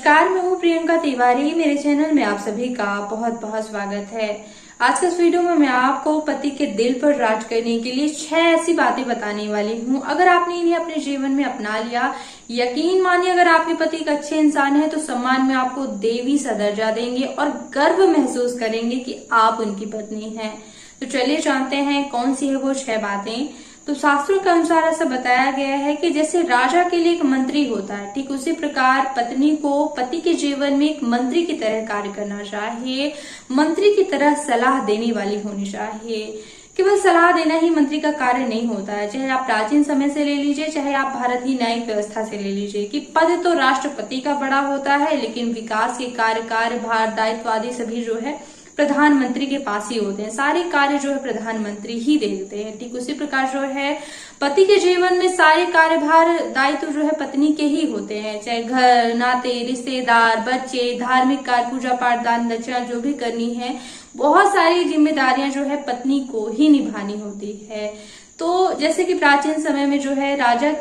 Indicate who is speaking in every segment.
Speaker 1: नमस्कार, मैं हूँ प्रियंका तिवारी। मेरे चैनल में आप सभी का बहुत बहुत स्वागत है। आज के इस वीडियो में मैं आपको पति के दिल पर राज करने के लिए 6 ऐसी बातें बताने वाली हूँ। अगर आपने इन्हें अपने जीवन में अपना लिया, यकीन मानिए अगर आपके पति एक अच्छे इंसान है तो सम्मान में आपको देवी सा दर्जा देंगे और गर्व महसूस करेंगे कि आप उनकी पत्नी हैं। तो चलिए जानते हैं कौन सी है वो 6 बातें। तो शास्त्रों के अनुसार ऐसा बताया गया है कि जैसे राजा के लिए एक मंत्री होता है, ठीक उसी प्रकार पत्नी को पति के जीवन में एक मंत्री की तरह कार्य करना चाहिए। मंत्री की तरह सलाह देने वाली होनी चाहिए। केवल सलाह देना ही मंत्री का कार्य नहीं होता है। चाहे आप प्राचीन समय से ले लीजिए, चाहे आप भारत की न्यायिक व्यवस्था से ले लीजिए कि पद तो राष्ट्रपति का बड़ा होता है, लेकिन विकास के कार्यभार दायित्व आदि सभी जो है प्रधानमंत्री के पास ही होते हैं। सारे कार्य जो है प्रधानमंत्री ही देते हैं। ठीक उसी प्रकार जो है पति के जीवन में सारे कार्यभार दायित्व जो है पत्नी के ही होते हैं। चाहे घर, नाते, रिश्तेदार, बच्चे, धार्मिक कार्य, पूजा पाठ, दान दक्षिणा जो भी करनी है, बहुत सारी जिम्मेदारियां जो है पत्नी को ही निभानी होती है। तो जैसे कि प्राचीन समय में जो है राजा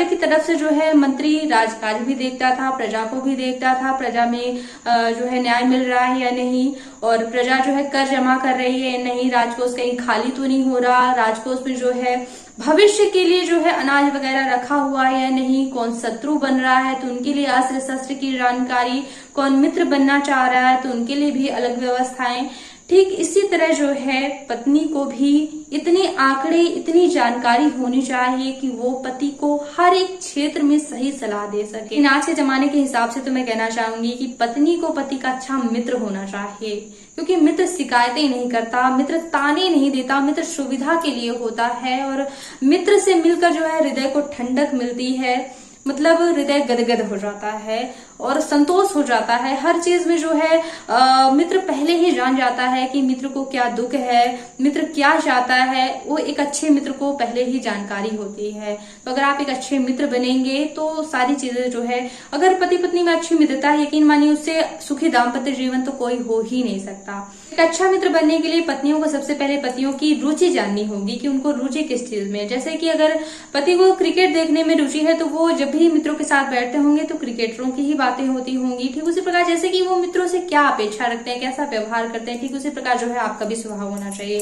Speaker 1: की तरफ से जो है मंत्री राजकार्य भी देखता था, प्रजा को भी देखता था, प्रजा में जो है न्याय मिल रहा है या नहीं, और प्रजा जो है कर जमा कर रही है या नहीं, राजकोष कहीं खाली तो नहीं हो रहा, राजकोष में जो है भविष्य के लिए जो है अनाज वगैरह रखा हुआ है या नहीं, कौन शत्रु बन रहा है तो उनके लिए अस्त्र शस्त्र की जानकारी, कौन मित्र बनना चाह रहा है तो उनके लिए भी अलग व्यवस्थाएं। ठीक इसी तरह जो है पत्नी को भी इतने आंकड़े, इतनी जानकारी होनी चाहिए कि वो पति को हर एक क्षेत्र में सही सलाह दे सके। आज के जमाने के हिसाब से तो मैं कहना चाहूंगी कि पत्नी को पति का अच्छा मित्र होना चाहिए, क्योंकि मित्र शिकायतें नहीं करता, मित्र ताने नहीं देता, मित्र सुविधा के लिए होता है। और मित्र से मिलकर जो है हृदय को ठंडक मिलती है, मतलब हृदय गदगद हो जाता है और संतोष हो जाता है। हर चीज में जो है मित्र पहले ही जान जाता है कि मित्र को क्या दुख है, मित्र क्या चाहता है, वो एक अच्छे मित्र को पहले ही जानकारी होती है। तो अगर आप एक अच्छे मित्र बनेंगे तो सारी चीजें जो है, अगर पति पत्नी में अच्छी मित्रता है, यकीन मानिए उससे सुखी दाम्पत्य जीवन तो कोई हो ही नहीं सकता। एक अच्छा मित्र बनने के लिए पत्नियों को सबसे पहले पतियों की रुचि जाननी होगी कि उनको रुचि किस चीज में है। जैसे कि अगर पति को क्रिकेट देखने में रुचि है तो वो जब भी मित्रों के साथ बैठते होंगे तो क्रिकेटरों की ही बातें होती होंगी। ठीक उसी प्रकार जैसे कि वो मित्रों से क्या अपेक्षा रखते हैं, कैसा व्यवहार करते हैं, ठीक उसी प्रकार जो है आपका भी स्वभाव होना चाहिए।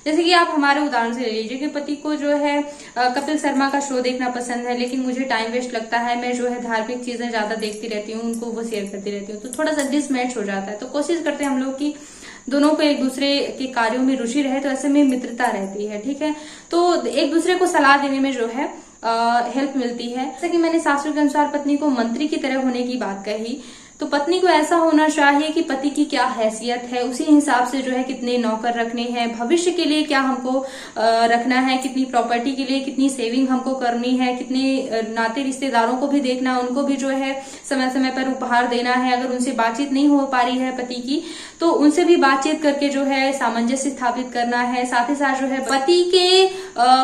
Speaker 1: जैसे कि आप हमारे उदाहरण से ले लीजिए कि पति को जो है कपिल शर्मा का शो देखना पसंद है, लेकिन मुझे टाइम वेस्ट लगता है, मैं जो है धार्मिक चीजें ज्यादा देखती रहती हूँ, उनको वो शेयर करती रहती हूँ, तो थोड़ा सा डिसमैच हो जाता है। तो कोशिश करते हैं हम लोग की दोनों को एक दूसरे के कार्यों में रुचि रहे, तो ऐसे में मित्रता रहती है। ठीक है, तो एक दूसरे को सलाह देने में जो है हेल्प मिलती है। जैसे कि मैंने शास्त्रों के अनुसार पत्नी को मंत्री की तरह होने की बात कही, तो पत्नी को ऐसा होना चाहिए कि पति की क्या हैसियत है, उसी हिसाब से जो है कितने नौकर रखने हैं, भविष्य के लिए क्या हमको रखना है, कितनी प्रॉपर्टी के लिए कितनी सेविंग हमको करनी है, कितने नाते रिश्तेदारों को भी देखना है, उनको भी जो है समय समय पर उपहार देना है। अगर उनसे बातचीत नहीं हो पा रही है पति की तो उनसे भी बातचीत करके जो है सामंजस्य स्थापित करना है। साथ ही साथ जो है पति के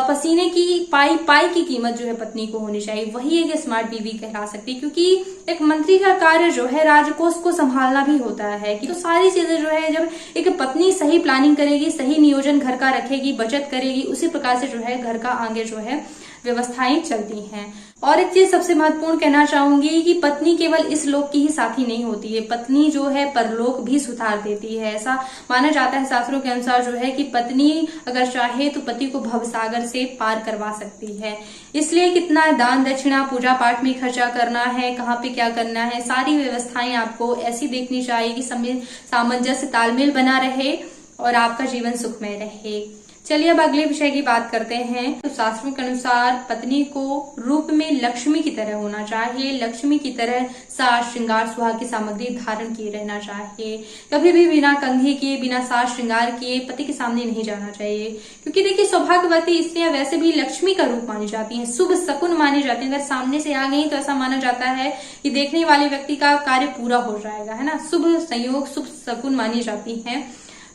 Speaker 1: पसीने की पाई की कीमत जो है पत्नी को होनी चाहिए, वही एक स्मार्ट बीवी कहला सकती है। क्योंकि एक मंत्री का कार्य जो है राजकोष को संभालना भी होता है कि तो सारी चीजें जो है जब एक पत्नी सही प्लानिंग करेगी, सही नियोजन घर का रखेगी, बचत करेगी, उसी प्रकार से जो है घर का आगे जो है व्यवस्थाएं चलती हैं। और एक चीज सबसे महत्वपूर्ण कहना चाहूंगी कि पत्नी केवल इस लोक की ही साथी नहीं होती है, पत्नी जो है परलोक भी सुधार देती है। ऐसा माना जाता है शास्त्रों के अनुसार जो है कि पत्नी अगर चाहे तो पति को भवसागर से पार करवा सकती है। इसलिए कितना दान दक्षिणा, पूजा पाठ में खर्चा करना है, कहाँ पे क्या करना है, सारी व्यवस्थाएं आपको ऐसी देखनी चाहिए कि सामंजस्य तालमेल बना रहे और आपका जीवन सुखमय रहे। चलिए अब अगले विषय की बात करते हैं। तो शास्त्रों के अनुसार पत्नी को रूप में लक्ष्मी की तरह होना चाहिए, लक्ष्मी की तरह साज श्रृंगार सुहाग की सामग्री धारण किए रहना चाहिए। कभी भी बिना कंघी किए, बिना साज श्रृंगार किए पति के सामने नहीं जाना चाहिए, क्योंकि देखिए सौभाग्यवती स्त्रियां वैसे भी लक्ष्मी का रूप मानी जाती हैं, शुभ शकुन मानी जाती हैं। अगर सामने से आ गई तो ऐसा माना जाता है कि देखने वाले व्यक्ति का कार्य पूरा हो जाएगा, है ना, शुभ संयोग, शुभ शकुन मानी जाती है।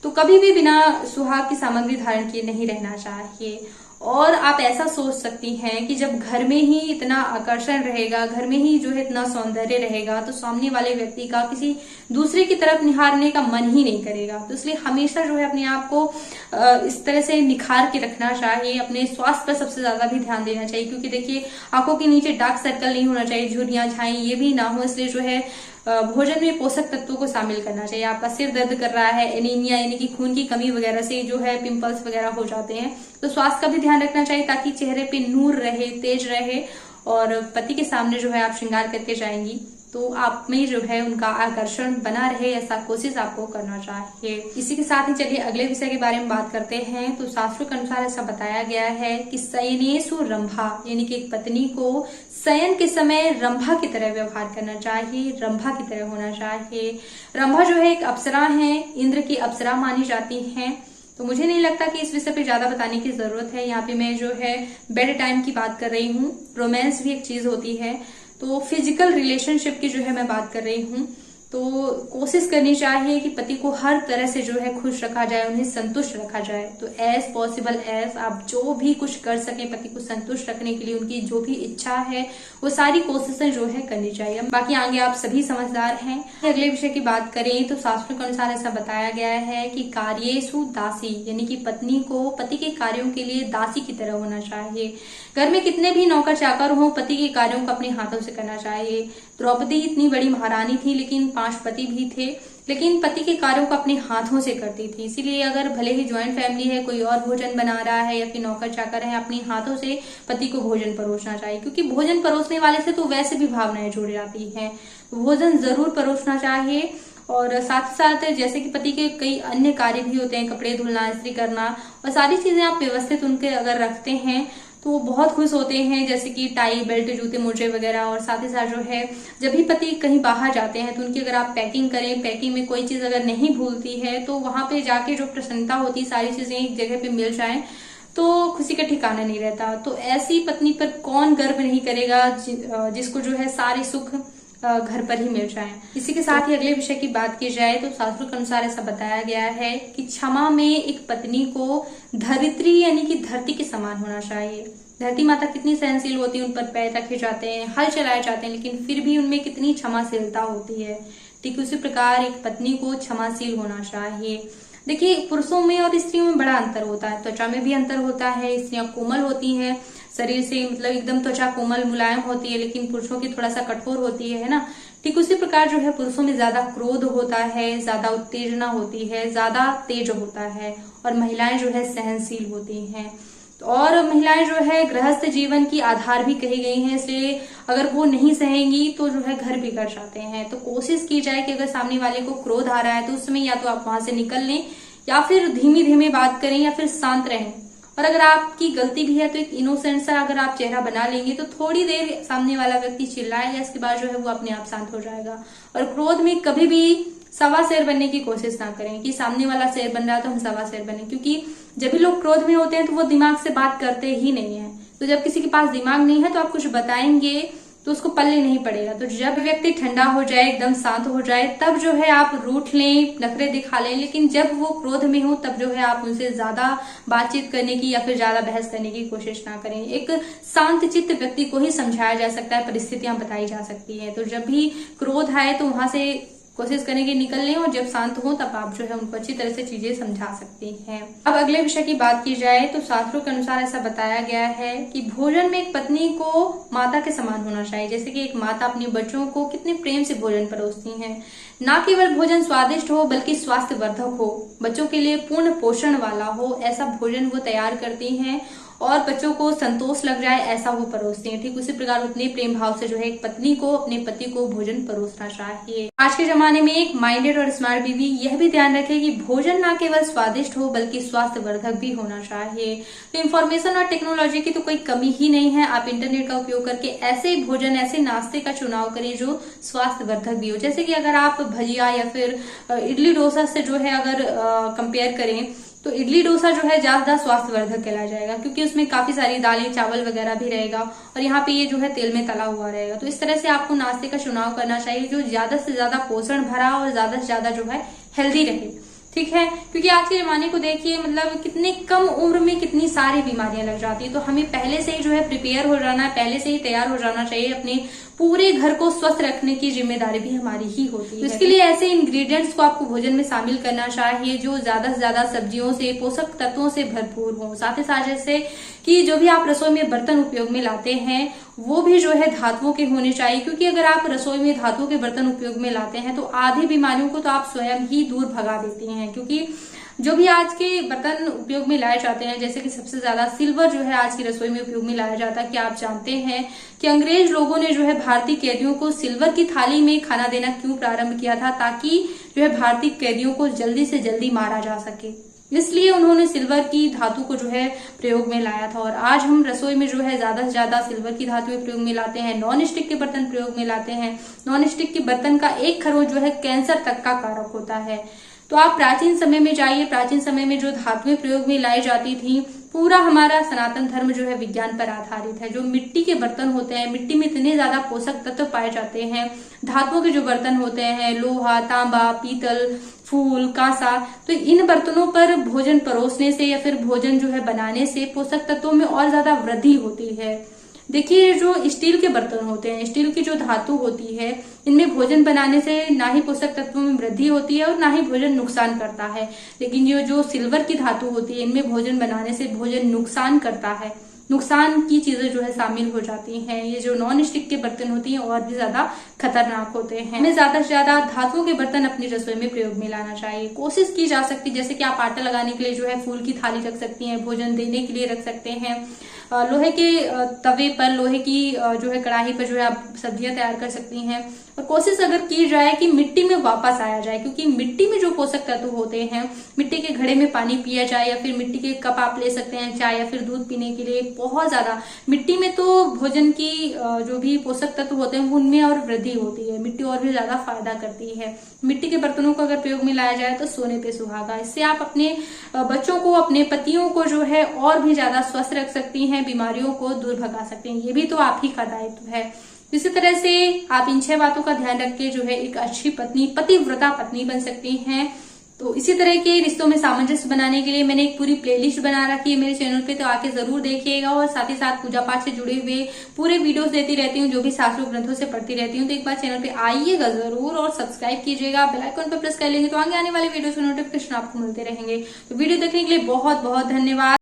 Speaker 1: तो कभी भी बिना सुहाग की सामग्री धारण किए नहीं रहना चाहिए। और आप ऐसा सोच सकती हैं कि जब घर में ही इतना आकर्षण रहेगा, घर में ही जो है इतना सौंदर्य रहेगा, तो सामने वाले व्यक्ति का किसी दूसरे की तरफ निहारने का मन ही नहीं करेगा। तो इसलिए हमेशा जो है अपने आप को इस तरह से निखार के रखना चाहिए। अपने स्वास्थ्य पर सबसे ज्यादा भी ध्यान देना चाहिए, क्योंकि देखिए आंखों के नीचे डार्क सर्कल नहीं होना चाहिए, झुर्रियां छाई ये भी ना हो। इसलिए जो है भोजन में पोषक तत्वों को शामिल करना चाहिए। आपका सिर दर्द कर रहा है, एनीमिया यानी कि खून की कमी वगैरह से जो है पिंपल्स वगैरह हो जाते हैं, तो स्वास्थ्य का भी ध्यान रखना चाहिए ताकि चेहरे पे नूर रहे, तेज रहे, और पति के सामने जो है आप श्रृंगार करके जाएंगी तो आप में जो है उनका आकर्षण बना रहे, ऐसा कोशिश आपको करना चाहिए। इसी के साथ ही चलिए अगले विषय के बारे में बात करते हैं। तो शास्त्रों के अनुसार ऐसा बताया गया है कि शयनेषु रंभा, यानी कि एक पत्नी को शयन के समय रंभा की तरह व्यवहार करना चाहिए, रंभा की तरह होना चाहिए। रंभा जो है एक अप्सरा है, इंद्र की अप्सरा मानी जाती है। तो मुझे नहीं लगता कि इस विषय पे ज्यादा बताने की जरूरत है। यहाँ पे मैं जो है बेड टाइम की बात कर रही हूँ, रोमांस भी एक चीज होती है, तो फिजिकल रिलेशनशिप की जो है मैं बात कर रही हूँ। तो कोशिश करनी चाहिए कि पति को हर तरह से जो है खुश रखा जाए, उन्हें संतुष्ट रखा जाए। तो एज पॉसिबल एज आप जो भी कुछ कर सकें पति को संतुष्ट रखने के लिए, उनकी जो भी इच्छा है वो सारी कोशिशें जो है करनी चाहिए। बाकी आगे आप सभी समझदार हैं। अगले विषय की बात करें तो शास्त्रों के अनुसार ऐसा बताया गया है कि कार्येषु दासी, यानी कि पत्नी को पति के कार्यों के लिए दासी की तरह होना चाहिए। घर में कितने भी नौकर चाकर हो, पति के कार्यों को अपने हाथों से करना चाहिए। द्रौपदी इतनी बड़ी महारानी थी, लेकिन 5 पति भी थे, लेकिन पति के कार्यों को अपने हाथों से करती थी। इसीलिए अगर भले ही ज्वाइंट फैमिली है, कोई और भोजन बना रहा है या फिर नौकर चाकर है, अपने हाथों से पति को भोजन परोसना चाहिए, क्योंकि भोजन परोसने वाले से तो वैसे भी भावनाएं जुड़ जाती हैं। भोजन जरूर परोसना चाहिए। और साथ साथ जैसे कि पति के कई अन्य कार्य भी होते हैं, कपड़े धुलना, इस्त्री करना, और सारी चीजें आप व्यवस्थित उनके अगर रखते हैं तो वो बहुत खुश होते हैं, जैसे कि टाई, बेल्ट, जूते, मोजे वगैरह। और साथ ही साथ जो है जब भी पति कहीं बाहर जाते हैं तो उनकी अगर आप पैकिंग करें, पैकिंग में कोई चीज अगर नहीं भूलती है तो वहां पे जाके जो प्रसन्नता होती है, सारी चीजें एक जगह पे मिल जाएं तो खुशी का ठिकाना नहीं रहता। तो ऐसी पत्नी पर कौन गर्व नहीं करेगा जिसको जो है सारे सुख घर पर ही मिल जाए। इसी के साथ ही अगले विषय की बात की जाए तो शास्त्रों के अनुसार ऐसा बताया गया है कि क्षमा में एक पत्नी को धरित्री यानी कि धरती के समान होना चाहिए। धरती माता कितनी सहनशील होती है, उन पर पैर रखे जाते हैं, हल चलाए जाते हैं, लेकिन फिर भी उनमें कितनी क्षमाशीलता होती है। ठीक उसी प्रकार एक पत्नी को क्षमाशील होना चाहिए। देखिए पुरुषों में और स्त्रियों में बड़ा अंतर होता है, त्वचा में भी अंतर होता है। स्त्रियां कोमल होती हैं शरीर से, मतलब एकदम त्वचा कोमल मुलायम होती है, लेकिन पुरुषों की थोड़ा सा कठोर होती है ना। ठीक उसी प्रकार जो है पुरुषों में ज्यादा क्रोध होता है, ज्यादा उत्तेजना होती है, ज्यादा तेज होता है, और महिलाएं जो है सहनशील होती हैं। और महिलाएं जो है गृहस्थ जीवन की आधार भी कही गई हैं, इसलिए अगर वो नहीं सहेंगी तो जो है घर बिगड़ जाते हैं। तो कोशिश की जाए कि अगर सामने वाले को क्रोध आ रहा है तो उस समय या तो आप वहां से निकल लें, या फिर धीमी धीमी बात करें, या फिर शांत रहें। और अगर आपकी गलती भी है तो एक इनोसेंट सा अगर आप चेहरा बना लेंगे तो थोड़ी देर सामने वाला व्यक्ति चिल्लाएगा, इसके बाद जो है वो अपने आप शांत हो जाएगा। और क्रोध में कभी भी सवा शेर बनने की कोशिश ना करें कि सामने वाला शेर बन रहा है तो हम सवा शेर बने, क्योंकि जब भी लोग क्रोध में होते हैं तो वो दिमाग से बात करते ही नहीं है। तो जब किसी के पास दिमाग नहीं है तो आप कुछ बताएंगे तो उसको पल्ले नहीं पड़ेगा। तो जब व्यक्ति ठंडा हो जाए, एकदम शांत हो जाए, तब जो है आप रूठ लें, नखरे दिखा लें। लेकिन जब वो क्रोध में हो तब जो है आप उनसे ज्यादा बातचीत करने की या फिर ज्यादा बहस करने की कोशिश ना करें। एक शांत चित्त व्यक्ति को ही समझाया जा सकता है, परिस्थितियां बताई जा सकती है। तो जब भी क्रोध आए तो वहां से कोशिश करेंगे निकल लें, और जब शांत हो तब आप जो है उनको अच्छी तरह से चीजें समझा सकती हैं। अब अगले विषय की बात की जाए तो शास्त्रों के अनुसार ऐसा बताया गया है कि भोजन में एक पत्नी को माता के समान होना चाहिए। जैसे कि एक माता अपने बच्चों को कितने प्रेम से भोजन परोसती हैं। न केवल भोजन स्वादिष्ट हो बल्कि स्वास्थ्यवर्धक हो, बच्चों के लिए पूर्ण पोषण वाला हो, ऐसा भोजन वो तैयार करती हैं, और बच्चों को संतोष लग जाए ऐसा वो परोसती हैं। ठीक उसी प्रकार उतने प्रेम भाव से जो है एक पत्नी को अपने पति को भोजन परोसना चाहिए। आज के जमाने में एक माइंडेड और स्मार्ट बीवी यह भी ध्यान रखे कि भोजन न केवल स्वादिष्ट हो बल्कि स्वास्थ्यवर्धक भी होना चाहिए। तो इन्फॉर्मेशन और टेक्नोलॉजी की तो कोई कमी ही नहीं है। आप इंटरनेट का उपयोग करके ऐसे भोजन, ऐसे नाश्ते का चुनाव करें जो स्वास्थ्यवर्धक भी हो। जैसे कि अगर आप भजिया या फिर इडली डोसा से जो है अगर कंपेयर करें तो इडली डोसा जो है ज्यादा स्वास्थ्यवर्धक कहलाया जाएगा, क्योंकि उसमें काफी सारी दालें, चावल वगैरह भी रहेगा, और यहाँ पे ये जो है तेल में तला हुआ रहेगा। तो इस तरह से आपको नाश्ते का चुनाव करना चाहिए जो ज्यादा से ज्यादा पोषण भरा और ज्यादा से ज्यादा जो है हेल्दी रहे। ठीक है, क्योंकि आज के जमाने को देखिए मतलब कितने कम उम्र में कितनी सारी बीमारियां लग जाती है। तो हमें पहले से ही जो है प्रिपेयर हो जाना है, पहले से ही तैयार हो जाना चाहिए। अपने पूरे घर को स्वस्थ रखने की जिम्मेदारी भी हमारी ही होती है। इसके लिए ऐसे इंग्रेडिएंट्स को आपको भोजन में शामिल करना चाहिए जो ज्यादा से ज्यादा सब्जियों से, पोषक तत्वों से भरपूर हो। साथ ही साथ जैसे कि जो भी आप रसोई में बर्तन उपयोग में लाते हैं वो भी जो है धातुओं के होने चाहिए, क्योंकि अगर आप रसोई में धातुओं के बर्तन उपयोग में लाते हैं तो आधी बीमारियों को तो आप स्वयं ही दूर भगा देती हैं। क्योंकि जो भी आज के बर्तन उपयोग में लाए जाते हैं, जैसे कि सबसे ज्यादा सिल्वर जो है आज की रसोई में उपयोग में लाया जाता है। क्या आप जानते हैं कि अंग्रेज लोगों ने जो है भारतीय कैदियों को सिल्वर की थाली में खाना देना क्यों प्रारंभ किया था? ताकि जो है भारतीय कैदियों को जल्दी से जल्दी मारा जा सके, इसलिए उन्होंने सिल्वर की धातु को जो है प्रयोग में लाया था। और आज हम रसोई में जो है ज्यादा से ज्यादा सिल्वर की धातुएं प्रयोग में लाते हैं, नॉन स्टिक के बर्तन प्रयोग में लाते हैं। नॉन स्टिक के बर्तन का एक खरोंच जो है कैंसर तक का कारक होता है। तो आप प्राचीन समय में जाइए, प्राचीन समय में जो धातुएं प्रयोग में लाई जाती थी, पूरा हमारा सनातन धर्म जो है विज्ञान पर आधारित है। जो मिट्टी के बर्तन होते हैं, मिट्टी में इतने ज्यादा पोषक तत्व पाए जाते हैं। धातुओं के जो बर्तन होते हैं, लोहा, तांबा, पीतल, फूल, कांसा, तो इन बर्तनों पर भोजन परोसने से या फिर भोजन जो है बनाने से पोषक तत्वों में और ज्यादा वृद्धि होती है। देखिए जो स्टील के बर्तन होते हैं, स्टील की जो धातु होती है, इनमें भोजन बनाने से ना ही पोषक तत्वों में वृद्धि होती है और ना ही भोजन नुकसान करता है। लेकिन ये जो सिल्वर की धातु होती है, इनमें भोजन बनाने से भोजन नुकसान करता है, नुकसान की चीजें जो है शामिल हो जाती हैं। ये जो नॉन स्टिक के बर्तन होती हैं और भी ज्यादा खतरनाक होते हैं। हमें ज्यादा से ज्यादा धातुओं के बर्तन अपनी रसोई में प्रयोग में लाना चाहिए। कोशिश की जा सकती है जैसे कि आप आटा लगाने के लिए जो है फूल की थाली रख सकती हैं, भोजन देने के लिए रख सकते हैं, लोहे के तवे पर, लोहे की जो है कढ़ाई पर जो है आप सब्जियां तैयार कर सकती हैं। और कोशिश अगर की जाए कि मिट्टी में वापस आया जाए, क्योंकि मिट्टी में जो पोषक तत्व होते हैं, मिट्टी के घड़े में पानी पिया जाए या फिर मिट्टी के कप आप ले सकते हैं चाय या फिर दूध पीने के लिए। बहुत ज्यादा मिट्टी में तो भोजन की जो भी पोषक तत्व होते हैं उनमें और वृद्धि होती है, मिट्टी और भी ज्यादा फायदा करती है। मिट्टी के बर्तनों को अगर प्रयोग में लाया जाए तो सोने पे सुहागा। इससे आप अपने बच्चों को, अपने पतियों को जो है और भी ज्यादा स्वस्थ रख सकती हैं, बीमारियों को दूर भगा सकते हैं। ये भी तो आप ही का दायित्व है। इसी तरह से आप इन 6 बातों का ध्यान रख के जो है एक अच्छी पत्नी, पतिव्रता पत्नी बन सकती हैं। तो इसी तरह के रिश्तों में सामंजस्य बनाने के लिए मैंने एक पूरी प्लेलिस्ट बना रखी है मेरे चैनल पे, तो आके जरूर देखिएगा। और साथ ही साथ पूजा पाठ से जुड़े हुए पूरे वीडियोस देती रहती हूँ, जो भी शास्त्रों ग्रंथों से पढ़ती रहती हूँ। तो एक बार चैनल पे आइएगा जरूर और सब्सक्राइब कीजिएगा, बेल आइकन पर प्रेस कर लेंगे तो आगे आने वाले वीडियोस के नोटिफिकेशन आपको मिलते रहेंगे। तो वीडियो देखने के लिए बहुत बहुत धन्यवाद।